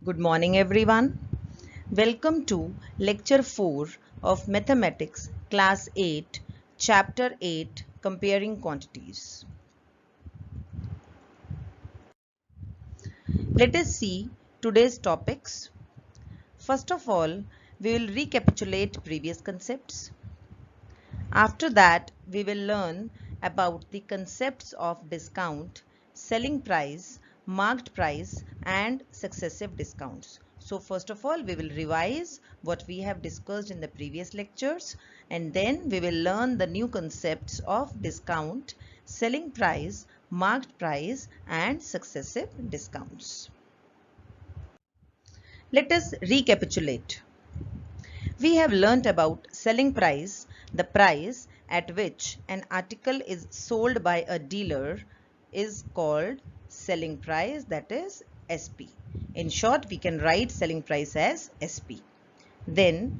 Good morning, everyone. Welcome to Lecture 4 of Mathematics, Class 8, Chapter 8, Comparing Quantities. Let us see today's topics. First of all, we will recapitulate previous concepts. After that, we will learn about the concepts of discount, selling price, marked price, and successive discounts. So first of all, we will revise what we have discussed in the previous lectures, and then we will learn the new concepts of discount, selling price, marked price, and successive discounts. Let us recapitulate. We have learnt about selling price, the price at which an article is sold by a dealer is called selling price, that is SP. In short, we can write selling price as SP. Then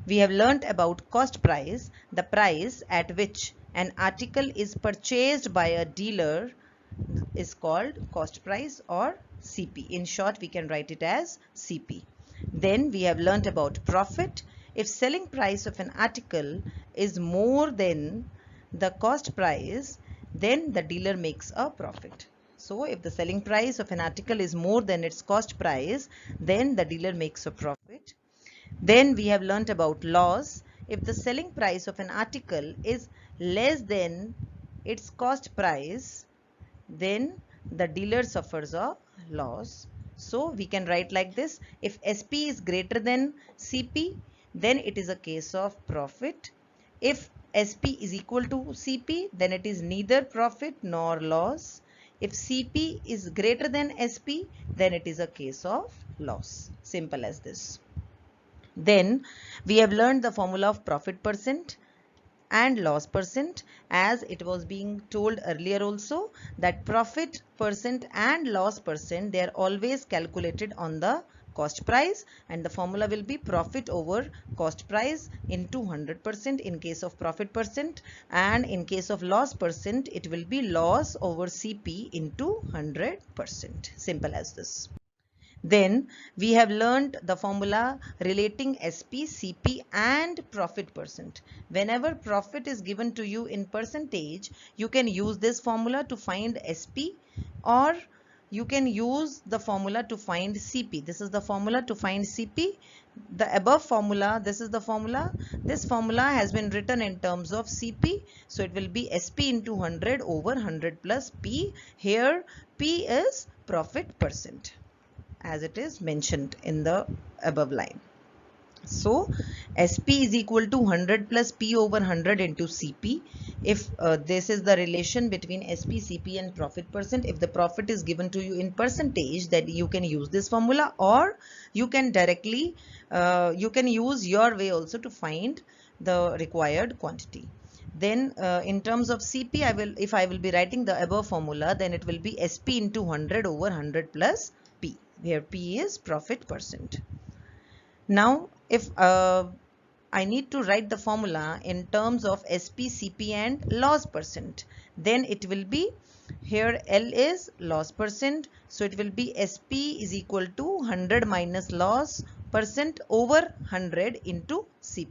we have learnt about cost price, the price at which an article is purchased by a dealer is called cost price or CP. In short, we can write it as CP. Then we have learnt about profit. If selling price of an article is more than the cost price, then the dealer makes a profit. So if the selling price of an article is more than its cost price, then the dealer makes a profit. Then we have learnt about loss. If the selling price of an article is less than its cost price, then the dealer suffers a loss. So we can write like this: if SP is greater than CP, then it is a case of profit. If SP is equal to CP, then it is neither profit nor loss. If CP is greater than SP, then it is a case of loss. Simple as this. Then we have learned the formula of profit percent and loss percent, as it was being told earlier also that profit percent and loss percent, they are always calculated on the cost price, and the formula will be profit over cost price into 100% in case of profit percent, and in case of loss percent it will be loss over CP into 100%. Simple as this. Then we have learned the formula relating SP, CP and profit percent. Whenever profit is given to you in percentage, you can use this formula to find SP, or you can use the formula to find CP. This is the formula to find CP. The above formula, this is the formula. This formula has been written in terms of CP. So it will be SP into 100 over 100 plus P. Here P is profit percent, as it is mentioned in the above line. So SP is equal to 100 plus P over 100 into CP. If this is the relation between SP, CP and profit percent, if the profit is given to you in percentage, then you can use this formula, or you can directly you can use your way also to find the required quantity. Then in terms of CP, if I will be writing the above formula, then it will be SP into 100 over 100 plus P, where P is profit percent. Now, if I need to write the formula in terms of SP, CP and loss percent, then it will be, here L is loss percent, so it will be SP is equal to 100 minus loss percent over 100 into CP.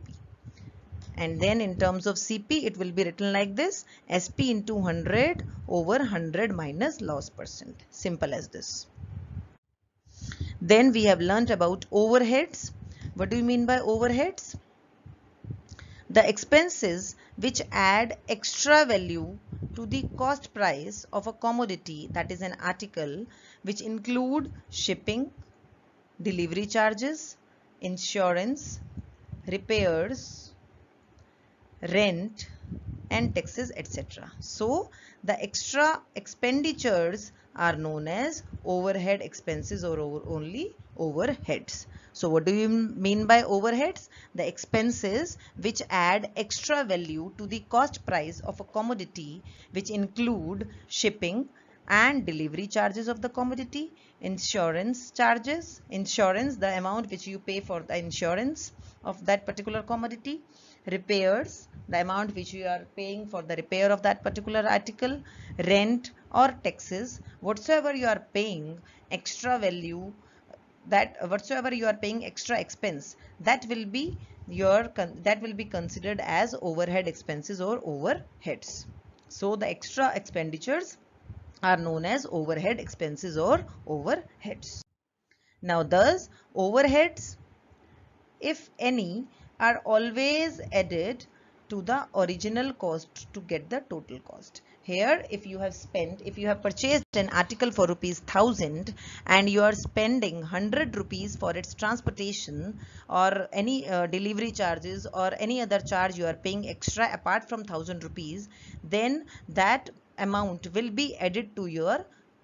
And then in terms of CP, it will be written like this: SP into 100 over 100 minus loss percent. Simple as this. Then we have learnt about overheads. What do you mean by overheads? The expenses which add extra value to the cost price of a commodity, that is an article, which include shipping, delivery charges, insurance, repairs, rent and taxes, etc. So the extra expenditures are known as overhead expenses, or only overheads. So what do you mean by overheads? The expenses which add extra value to the cost price of a commodity, which include shipping and delivery charges of the commodity, insurance charges, the amount which you pay for the insurance of that particular commodity, repairs, the amount which you are paying for the repair of that particular article, rent or taxes, whatsoever you are paying extra value that whatsoever you are paying extra expense, that will be considered as overhead expenses or overheads. So the extra expenditures are known as overhead expenses or overheads. Now thus overheads, if any, are always added to the original cost to get the total cost. Here if you have purchased an article for ₹1000 and you are spending 100 rupees for its transportation or any delivery charges or any other charge you are paying extra apart from 1000 rupees, then that amount will be added to your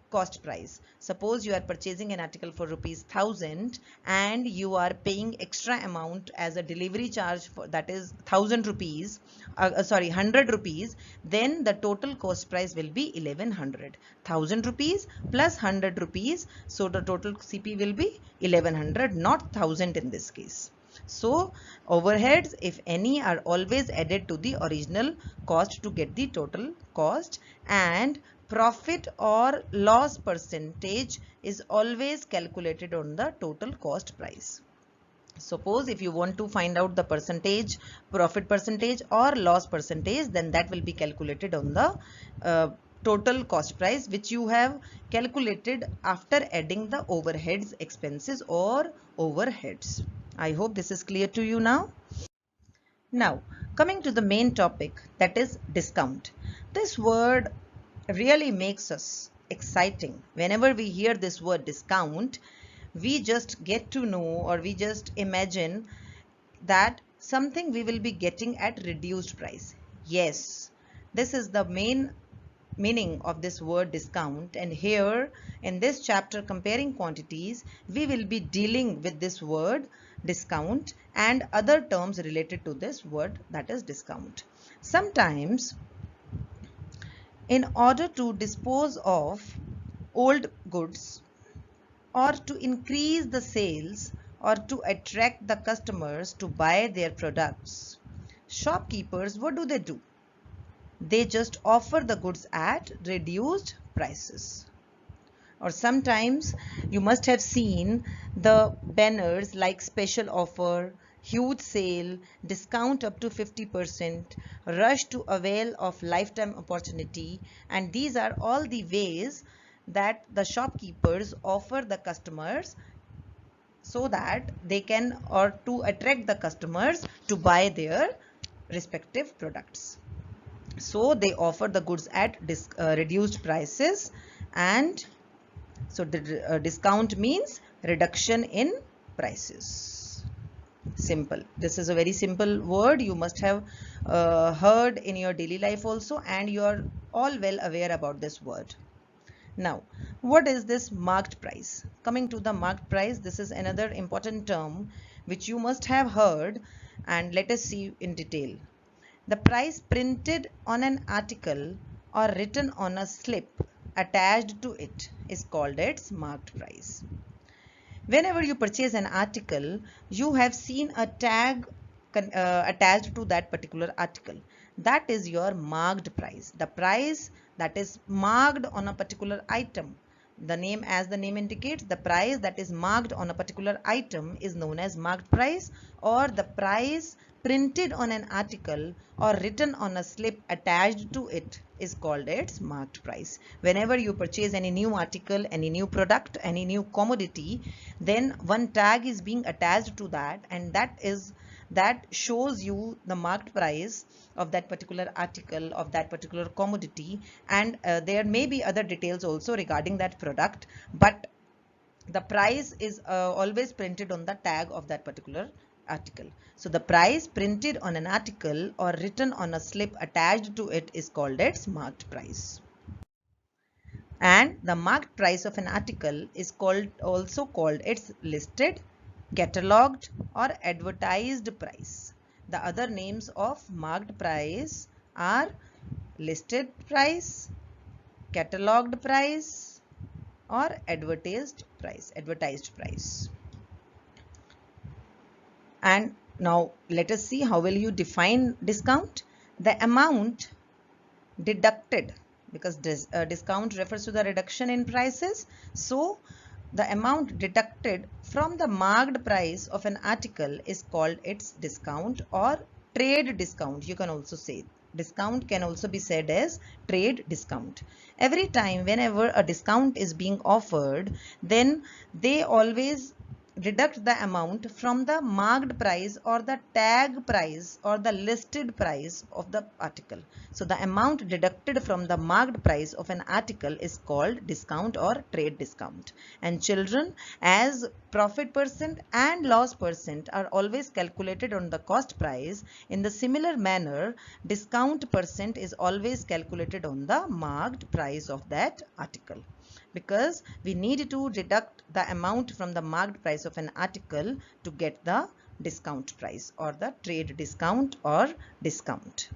cost price. Suppose you are purchasing an article for ₹1000 and you are paying extra amount as a delivery charge for that is 1000 rupees, 100 rupees, then the total cost price will be 1100. 1000 rupees plus 100 rupees, so the total CP will be 1100, not 1000 in this case. So overheads, if any, are always added to the original cost to get the total cost, and profit or loss percentage is always calculated on the total cost price. Suppose if you want to find out the percentage, profit percentage or loss percentage, then that will be calculated on the total cost price, which you have calculated after adding the overheads expenses or overheads. I hope this is clear to you now. Now coming to the main topic, that is discount. This word really makes us exciting. Whenever we hear this word discount, we just get to know, or we just imagine that something we will be getting at reduced price. Yes, this is the main meaning of this word discount, and here in this chapter comparing quantities, we will be dealing with this word discount and other terms related to this word, that is discount. Sometimes in order to dispose of old goods or to increase the sales or to attract the customers to buy their products, shopkeepers, what do? They just offer the goods at reduced prices. Or sometimes you must have seen the banners like special offer, huge sale, discount up to 50%, rush to avail of lifetime opportunity, and these are all the ways that the shopkeepers offer the customers so that they can, or to attract the customers to buy their respective products. So they offer the goods at reduced prices, and so the discount means reduction in prices. Simple. This is a very simple word. You must have heard in your daily life also, and you are all well aware about this word. Now, what is this marked price? Coming to the marked price, this is another important term which you must have heard, and let us see in detail. The price printed on an article or written on a slip attached to it is called its marked price. Whenever you purchase an article, you have seen a tag attached to that particular article. That is your marked price. The price that is marked on a particular item. As the name indicates, the price that is marked on a particular item is known as marked price, or the price printed on an article or written on a slip attached to it is called its marked price. Whenever you purchase any new article, any new product, any new commodity, then one tag is being attached to that, and that shows you the marked price of that particular article, of that particular commodity, and there may be other details also regarding that product, but the price is always printed on the tag of that particular article. So the price printed on an article or written on a slip attached to it is called its marked price. And the marked price of an article is also called its listed, catalogued, or advertised price. The other names of marked price are listed price, catalogued price, or advertised price. And now let us see how will you define discount. The amount deducted, because discount refers to the reduction in prices, so the amount deducted from the marked price of an article is called its discount or trade discount. You can also say discount can also be said as trade discount. Every time whenever a discount is being offered, then they always deduct the amount from the marked price or the tag price or the listed price of the article. So the amount deducted from the marked price of an article is called discount or trade discount. And children, as profit percent and loss percent are always calculated on the cost price, in the similar manner discount percent is always calculated on the marked price of that article, because we need to deduct the amount from the marked price of an article to get the discount price or the trade discount or discount.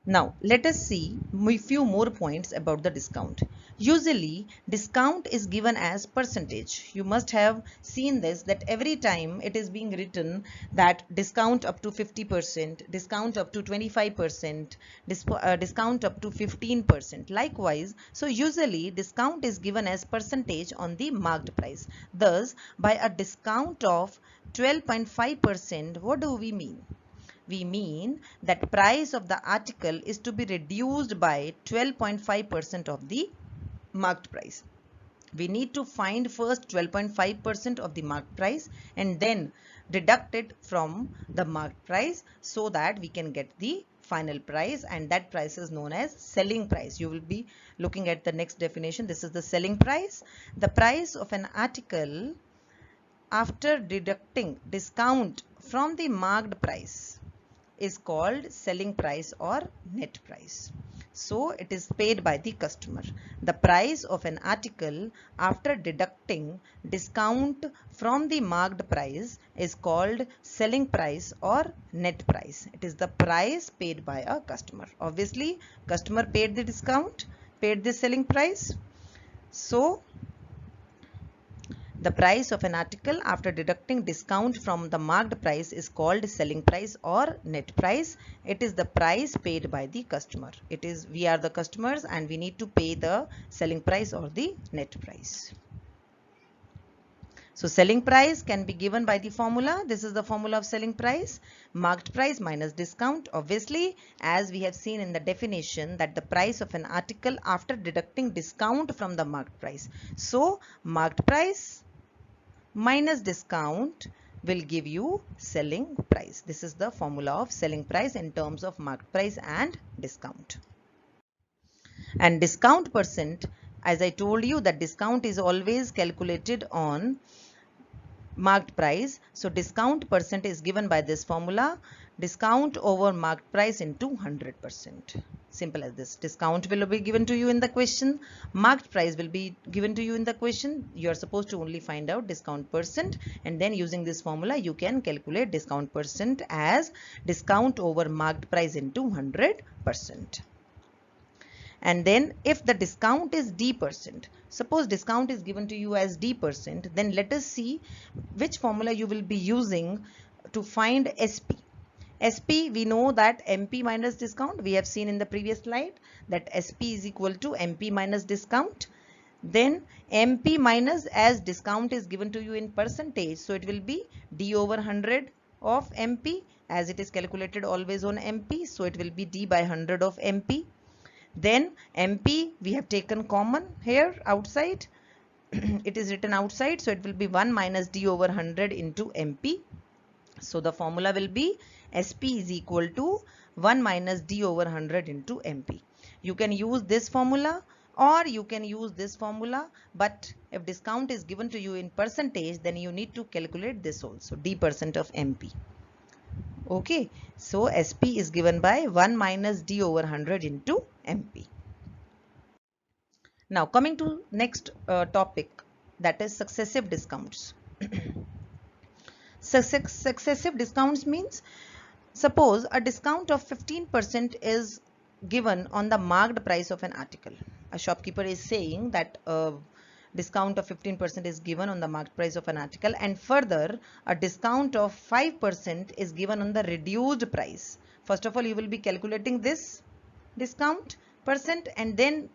Now let us see a few more points about the discount. Usually discount is given as percentage. You must have seen this, that every time it is being written that discount up to 50%, discount up to 25%, discount up to 15%. Likewise, so usually discount is given as percentage on the marked price. Thus, by a discount of 12.5%, what do we mean? We mean that price of the article is to be reduced by 12.5% of the marked price. We need to find first 12.5% of the marked price and then deduct it from the marked price so that we can get the final price, and that price is known as selling price. You will be looking at the next definition. This is the selling price. The price of an article after deducting discount from the marked price is called selling price or net price. So it is paid by the customer. The price of an article after deducting discount from the marked price is called selling price or net price. It is the price paid by a customer. Obviously, customer paid the discount, paid the selling price. So the price of an article after deducting discount from the marked price is called selling price or net price. It is the price paid by the customer. It is, we are the customers and we need to pay the selling price or the net price. So selling price can be given by the formula. This is the formula of selling price. Marked price minus discount. Obviously, as we have seen in the definition, that the price of an article after deducting discount from the marked price. So marked price minus discount will give you selling price. This is the formula of selling price in terms of marked price and discount. And discount percent, as I told you, that discount is always calculated on marked price. So discount percent is given by this formula, discount over marked price into 100%. Simple as this. Discount will be given to you in the question, marked price will be given to you in the question. You are supposed to only find out discount percent, and then using this formula you can calculate discount percent as discount over marked price into 100%. And then if the discount is D%, suppose discount is given to you as D%, then let us see which formula you will be using to find SP. SP, we know that MP minus discount. We have seen in the previous slide that SP is equal to MP minus discount. Then MP minus, as discount is given to you in percentage, so it will be D over 100 of MP, as it is calculated always on MP, so it will be D by 100 of MP. Then MP we have taken common here outside. It is written outside, so it will be 1 minus D over 100 into MP. So the formula will be SP is equal to 1 minus D over 100 into MP. You can use this formula or you can use this formula, but if discount is given to you in percentage, then you need to calculate this also, D% of MP. Okay, so SP is given by 1 minus D over 100 into MP. Now coming to next topic, that is successive discounts. Successive discounts means, suppose a discount of 15% is given on the marked price of an article. A shopkeeper is saying that a discount of 15% is given on the marked price of an article, and further a discount of 5% is given on the reduced price. First of all, you will be calculating this discount, percent and then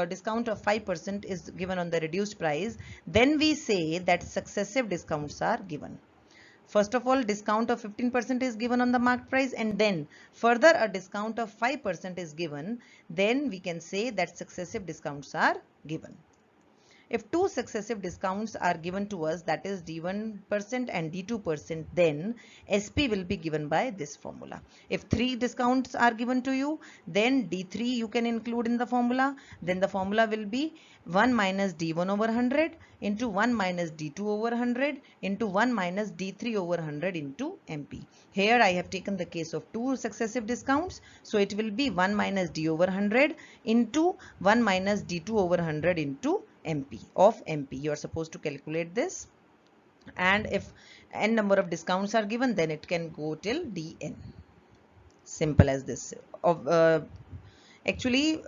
discount of 5% is given on the reduced price, then we say that successive discounts are given. First of all, discount of 15% is given on the marked price, and then further a discount of 5% is given, then we can say that successive discounts are given. If two successive discounts are given to us, that is D1% and D2%, then SP will be given by this formula. If three discounts are given to you, then D3 you can include in the formula. Then the formula will be 1 minus D1 over 100 into 1 minus D2 over 100 into 1 minus D3 over 100 into MP. Here I have taken the case of two successive discounts. So it will be 1 minus D over 100 into 1 minus D2 over 100 into MP of MP. You are supposed to calculate this, and if n number of discounts are given, then it can go till Dn. Simple as this. Actually,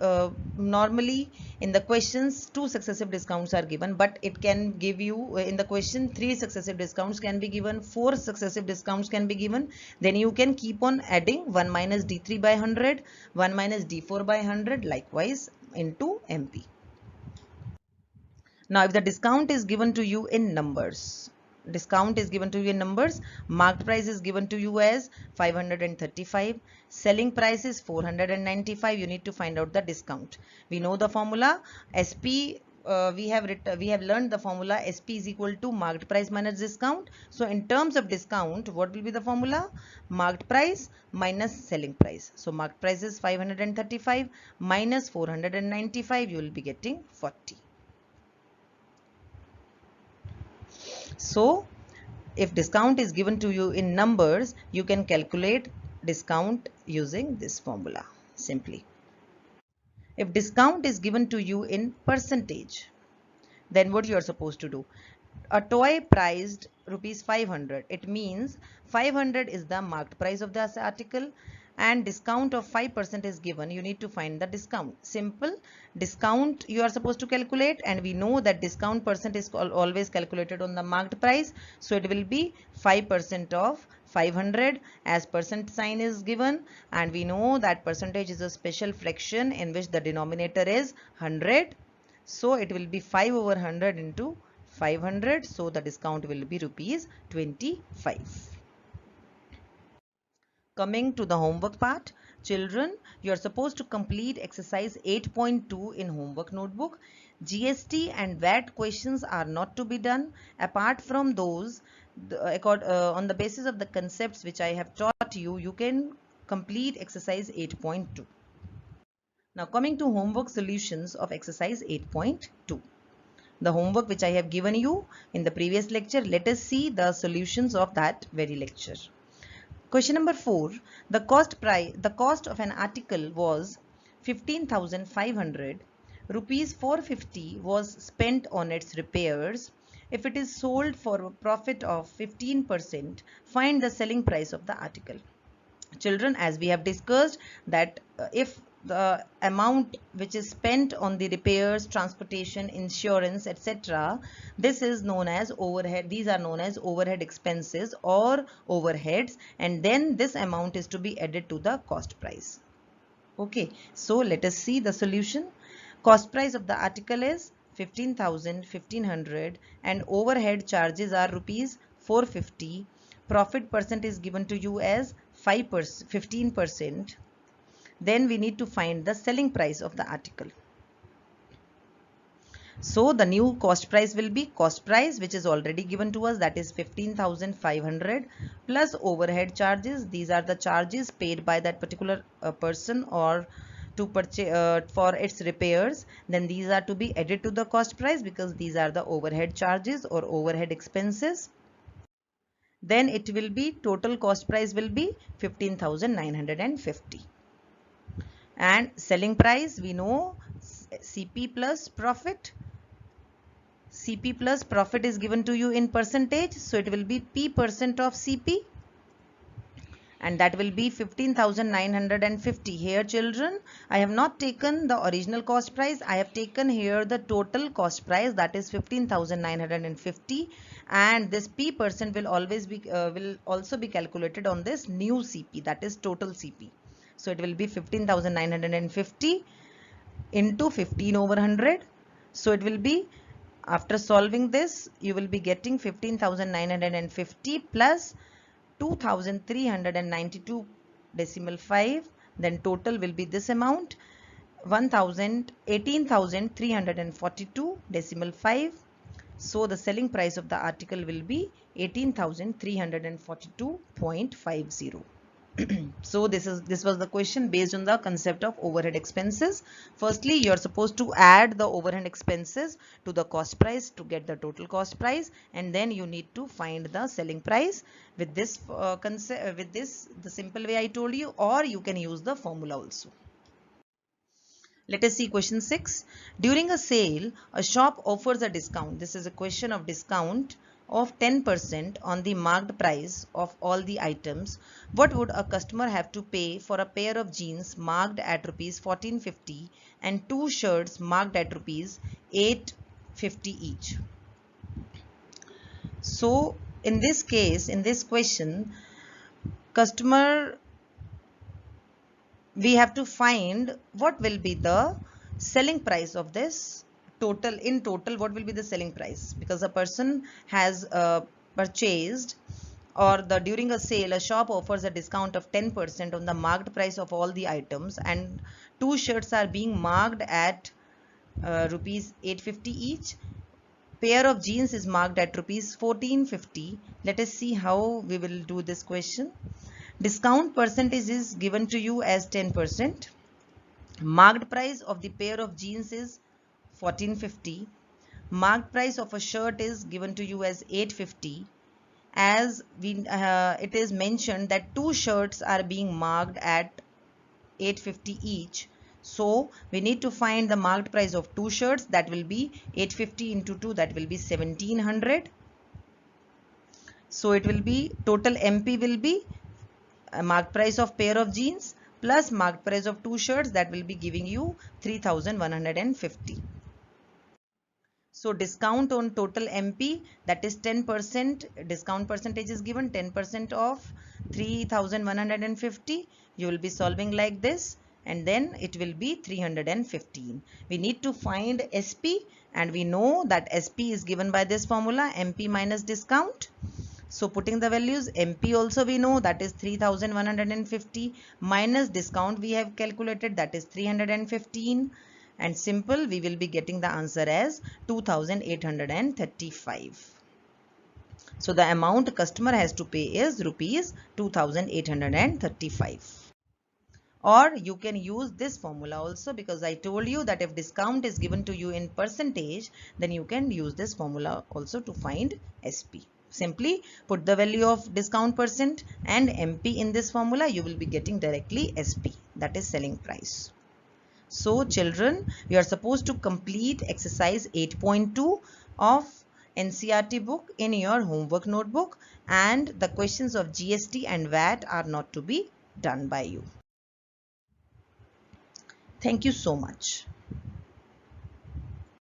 normally in the questions two successive discounts are given, but it can give you in the question three successive discounts can be given, four successive discounts can be given. Then you can keep on adding 1 minus D3 by 100, 1 minus D4 by 100, likewise into MP. Now, if the discount is given to you in numbers, marked price is given to you as 535, selling price is 495. You need to find out the discount. We know the formula SP. We have learned the formula SP is equal to marked price minus discount. So in terms of discount, what will be the formula? Marked price minus selling price. So marked price is 535 minus 495. You will be getting 40. So if discount is given to you in numbers, you can calculate discount using this formula simply. If discount is given to you in percentage, then what you are supposed to do? A toy priced rupees 500. It means 500 is the marked price of this article and discount of 5% is given. You need to find the discount. Simple. Discount you are supposed to calculate, and we know that discount percent is always calculated on the marked price. So it will be 5% of 500 as percent sign is given, and we know that percentage is a special fraction in which the denominator is 100. So it will be 5 over 100 into 500. So the discount will be rupees 25. Coming to the homework part, children, you are supposed to complete exercise 8.2 in homework notebook. GST and VAT questions are not to be done. Apart from those, on the basis of the concepts which I have taught you, you can complete exercise 8.2. Now coming to homework solutions of exercise 8.2. The homework which I have given you in the previous lecture, let us see the solutions of that very lecture. Question number 4. The cost of an article was 15,500. Rupees 450 was spent on its repairs. If it is sold for a profit of 15%, find the selling price of the article. Children, as we have discussed that if the amount which is spent on the repairs, transportation, insurance, etc., this is known as overhead. These are known as overhead expenses or overheads, and then this amount is to be added to the cost price. Okay, so let us see the solution. Cost price of the article is 15,100 and overhead charges are rupees 450. Profit percent is given to you as 15%. Then we need to find the selling price of the article. So the new cost price will be cost price which is already given to us, that is 15,500 plus overhead charges. These are the charges paid by that particular person or to purchase for its repairs. Then these are to be added to the cost price because these are the overhead charges or overhead expenses. Then it will be total cost price will be 15,950. And selling price, we know CP plus profit. CP plus profit is given to you in percentage. So it will be P% of CP. And that will be 15,950. Here children, I have not taken the original cost price. I have taken here the total cost price, that is 15,950. And this P% will always be will also be calculated on this new CP, that is total CP. So it will be 15,950 into 15 over 100. So it will be, after solving this, you will be getting 15,950 plus 2,392 decimal 5. Then total will be this amount, 18,342 decimal 5. So the selling price of the article will be 18,342.50. So this was the question based on the concept of overhead expenses. Firstly, you are supposed to add the overhead expenses to the cost price to get the total cost price, and then you need to find the selling price with this the simple way I told you, or you can use the formula also. Let us see question 6. During a sale, a shop offers a discount. This is a question of discount of 10% on the marked price of all the items. What would a customer have to pay for a pair of jeans marked at rupees 1450 and two shirts marked at rupees 850 each? So in this case, in this question, customer, we have to find what will be the selling price of this total. In total, what will be the selling price, because a person has purchased, or during a sale a shop offers a discount of 10% on the marked price of all the items, and two shirts are being marked at rupees 850 each. Pair of jeans is marked at rupees 1450. Let us see how we will do this question. Discount percentage is given to you as 10%. Marked price of the pair of jeans is 1450. Marked price of a shirt is given to you as 850. As it is mentioned that two shirts are being marked at 850 each. So we need to find the marked price of two shirts. That will be 850 into 2, that will be 1700. So it will be, total MP will be marked price of pair of jeans plus marked price of two shirts, that will be giving you 3150. So discount on total MP, that is 10%, discount percentage is given, 10% of 3150. You will be solving like this, and then it will be 315. We need to find SP, and we know that SP is given by this formula, MP minus discount. So putting the values, MP also we know, that is 3150 minus discount we have calculated, that is 315, and simple, we will be getting the answer as 2835. So the amount customer has to pay is rupees 2835. Or you can use this formula also, because I told you that if discount is given to you in percentage, then you can use this formula also to find SP. Simply put the value of discount percent and MP in this formula, you will be getting directly SP, that is selling price. So children, you are supposed to complete exercise 8.2 of NCERT book in your homework notebook, and the questions of GST and VAT are not to be done by you. Thank you so much.